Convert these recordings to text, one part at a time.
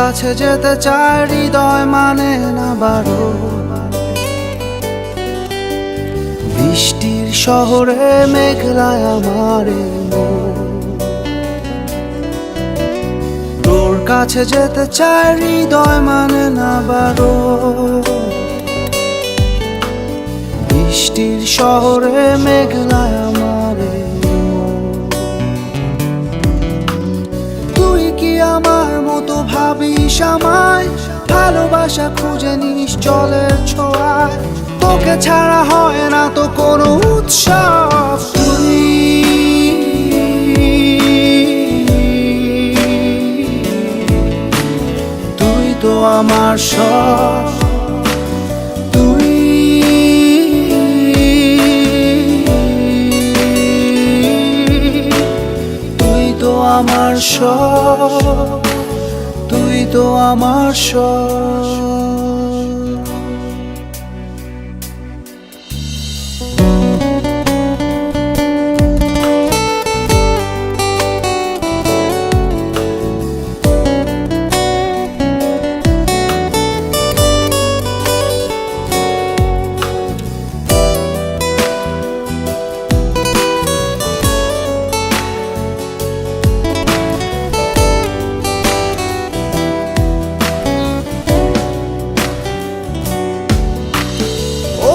কাছে যেতে চায় হৃদয় মানে না বারো। বৃষ্টির শহরে মেঘলায় আমার তোর কাছে যেতে চায় হৃদয় মানে না বারো। বৃষ্টির শহরে মেঘলায় আমার তুই কি আমার মতো ভাবিস আমায়? ভালোবাসা খুঁজে নিস জলের ছোঁয়ায়, তোকে ছাড়া হয় না তো কোনো উৎসব। তুই তো আমার সব, তুই তো আমার সব, তুই তো আমার সব।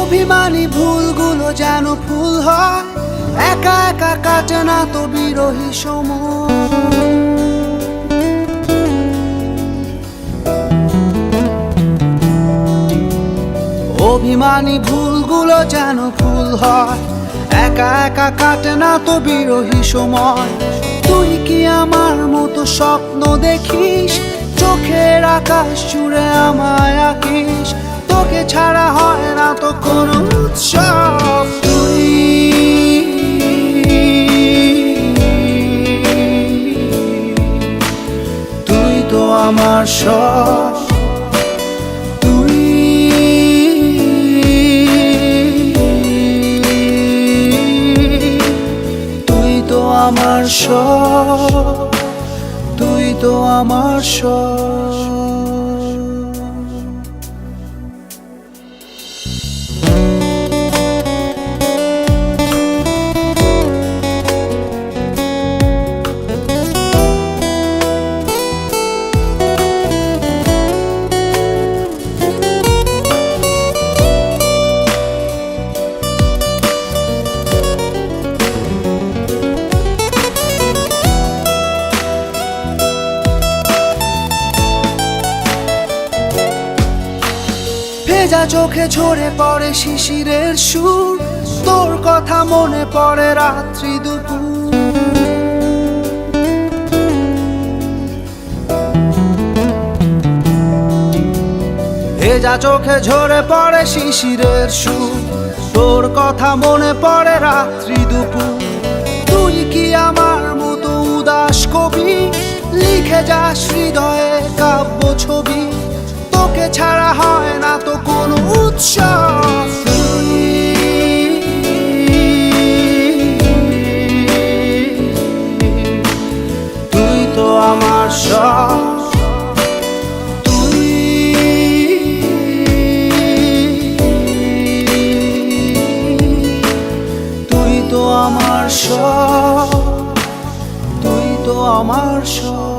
অভিমানী ভুলগুলো যেন ফুল হয়, একা একা কাটে না তো বিরহী সময়। অভিমানী ভুলগুলো যেন ফুল হয়, একা একা কাটে না তো বিরহী সময়। তুই কি আমার মতো স্বপ্ন দেখিস? চোখের আকাশ জুড়ে আমায় আঁকিস, তোকে ছাড়া হয় না তো কোনো উৎসব। তুই তো আমার সব, তুই তো আমার সব, তুই তো আমার সব। ভেজা চোখে ঝরে পড়ে শিশিরের সুর, তোর কথা মনে পড়ে রাত্রি দুপুর। ভেজা চোখে ঝরে পড়ে শিশিরের সুর, তোর কথা মনে পড়ে রাত্রি দুপুর। তুই কি আমার মতো উদাস কবি? লিখে যাস হৃদয়ে কাব্য ছবি, তোকে ছাড়া হয় না তো কোনো উৎসব। তুই তো আমার সব, তুই তো আমার সব, তুই তো আমার সব।